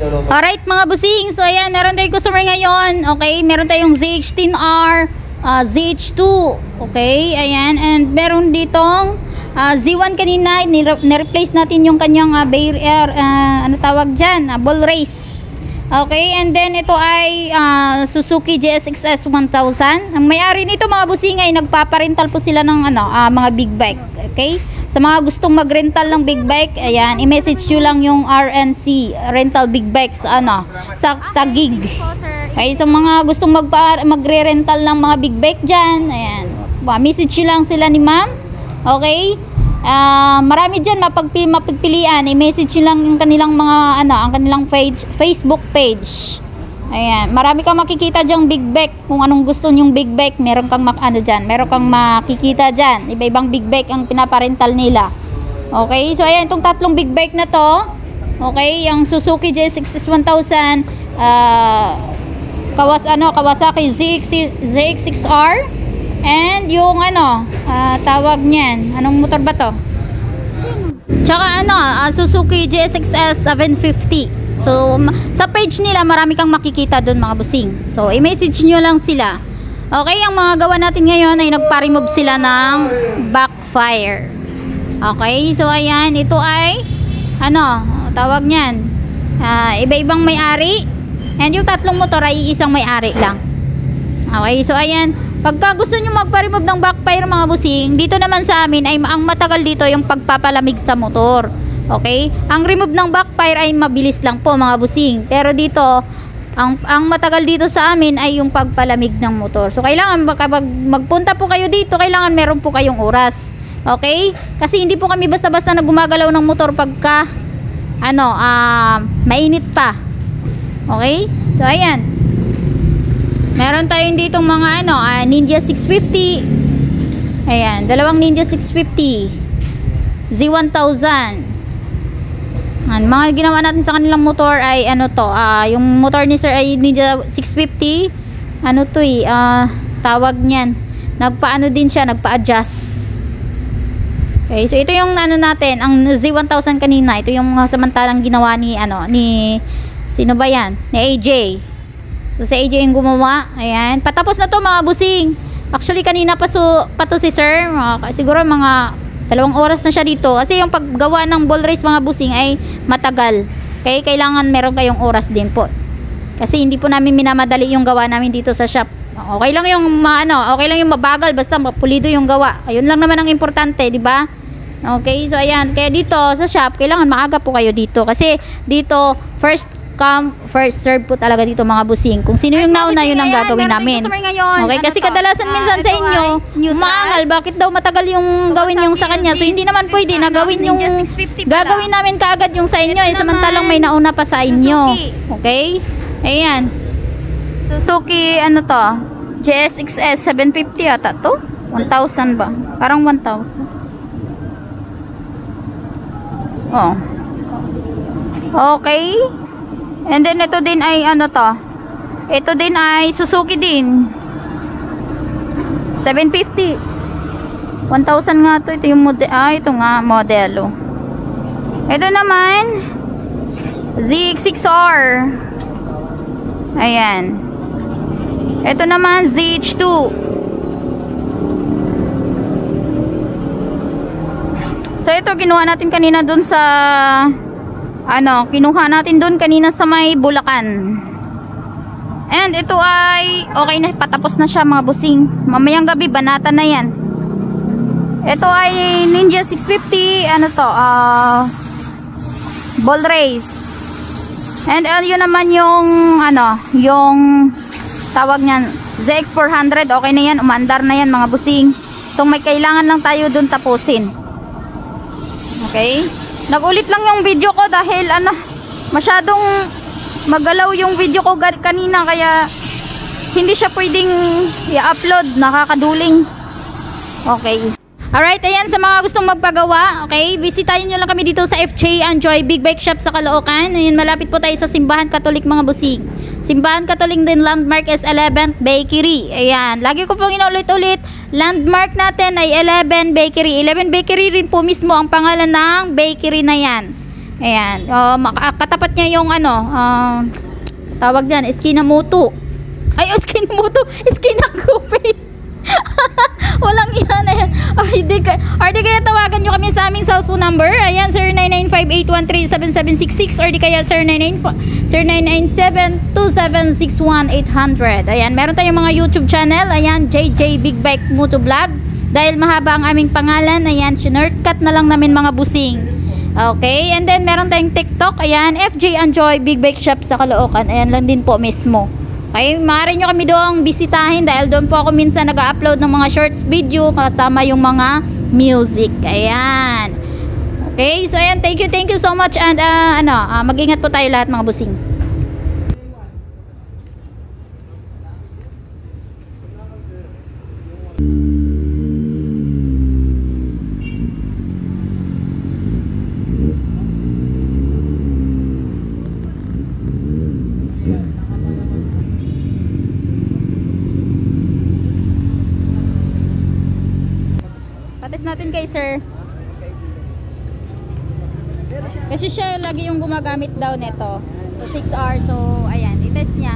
Alright mga busing, so ayan, meron tayong customer ngayon. Okay, meron tayong ZH10R, ZH2. Okay, ayan, and meron ditong Z1 kanina, nireplace natin yung kanyang barrier, ano tawag dyan, ball race. Okay, and then ito ay Suzuki GSX-S 1000. Ang may-ari nito mga busing ay nagpaparental po sila ng mga big bike. Okay, sa mga gustong mag-rental ng big bike, ayan, i-message nyo lang yung RNC, Rental Big Bike, sa Taguig. Okay, sa mga gustong magre-rental ng mga big bike dyan, ayan, message nyo lang sila ni ma'am. Okay, marami dyan mapagpilian, i-message nyo lang yung kanilang mga ang kanilang page, Facebook page. Ayan, marami kang makikita dyang big bike. Kung anong gusto nyong big bike, meron kang meron kang makikita dyan. Iba-ibang big bike ang pinaparental nila. Okay, so ayan, itong tatlong big bike na to. Okay, yung Suzuki GSX-S 1000, Kawasaki ZX6R, and yung tawag niyan, anong motor ba to? Tsaka Suzuki GSX-S 750. So sa page nila marami kang makikita doon mga busing. So i-message nyo lang sila. Okay, ang mga gawa natin ngayon ay nagpa-remove sila ng backfire. Okay, so ayan, ito ay tawag niyan, iba-ibang may-ari, and yung tatlong motor ay isang may-ari lang. Okay, so ayan, pagka gusto nyo magpa-remove ng backfire mga busing, dito naman sa amin ay ang matagal dito yung pagpapalamig sa motor. Okay, ang remove ng backfire ay mabilis lang po mga busing, pero dito ang matagal dito sa amin ay yung pagpalamig ng motor. So kailangan kapag magpunta po kayo dito, kailangan meron po kayong oras. Okay, kasi hindi po kami basta-basta na gumagalaw ng motor pagka mainit pa. Okay, so ayan, meron tayong ditong mga Ninja 650. Ayan, dalawang Ninja 650 Z1000. Mga ginawa natin sa kanilang motor ay yung motor ni sir ay Ninja 650. Tawag niyan, din siya, nagpa-adjust. Okay, so ito yung natin, ang Z1000 kanina, ito yung samantalang ginawa ni sino ba yan? Ni AJ. So sa AJ yung gumawa. Ayan, patapos na to mga busing. Actually kanina pa to si sir, siguro mga 2 oras na siya dito, kasi yung paggawa ng ball race mga busing ay matagal. Kaya kailangan meron kayong oras din po, kasi hindi po namin minamadali yung gawa namin dito sa shop. Okay lang yung okay lang yung mabagal, basta pulido yung gawa. Ayun lang naman ang importante, di ba? Okay, so ayan, kaya dito sa shop kailangan maaga po kayo dito, kasi dito first come first serve po talaga dito mga busing. Kung sino yung nauna, yun ang gagawin namin. Okay, kasi kadalasan minsan sa inyo umaangal, bakit daw matagal yung gawin yung sa kanya. So hindi naman pwede na gawin yung gagawin namin kaagad yung sa inyo, samantalang may nauna pa sa inyo. Okay, ayan, Suzuki GSX-S 750 ata to, 1,000 ba? Parang 1,000. Okay, and then ito din ay ito din ay Suzuki din 750, 1,000 nga to. Ito yung model, ito nga modelo. Ito naman ZX6R. Ayan, ito naman ZH2. So ito ginawa natin kanina dun sa kinuha natin doon kanina sa may Bulacan. And ito ay okay na, patapos na siya mga busing. Mamayang gabi banata na yan. Ito ay Ninja 650 ball race. And yun naman yung yung tawag niyan, ZX400. Okay na yan, umandar na yan mga busing. So may kailangan lang tayo doon tapusin. Okay, nagulit lang yung video ko dahil masyadong magalaw yung video ko kanina, kaya hindi siya pwedeng i-upload, nakakaduling. Okay, alright, ayan, sa mga gustong magpagawa, okay, bisitahin nyo lang kami dito sa FJ Enjoy Big Bike Shop sa Caloocan. Ayan, malapit po tayo sa Simbahan Katolik mga busing. Simbahan Katolik din, landmark is 11th Bakery. Ayan, lagi ko pong inulit-ulit, landmark natin ay 11 Bakery. 11 Bakery rin po mismo ang pangalan ng bakery na yan. Ayan. Katapat niya yung ano, tawag dyan, Eskinamoto. Ay, Eskinamoto. Eskinakupe. Walang yan. Ayan. Or di kaya tawagan nyo kami sa aming cellphone number. Ayan, 0995-813-7766 or di kaya 0997-2761-800. Ayan, meron tayong mga YouTube channel. Ayan, JJ Big Bike Moto Vlog. Dahil mahaba ang aming pangalan, ayan, sinurtcut na lang namin mga busing. Okay, and then meron tayong TikTok. Ayan, FJ Enjoy Big Bike Shop sa Caloocan. Ayan lang din po mismo. Okay, maaari nyo kami doong bisitahin dahil doon po ako minsan nag-upload ng mga shorts video kasama yung mga music. Ayan. Okay, so ayan, thank you so much and mag-ingat po tayo lahat mga busing. Patis natin kay sir. Kasi siya lagi yung gumagamit daw nito. So 6 hours. So ayan, i-test niya.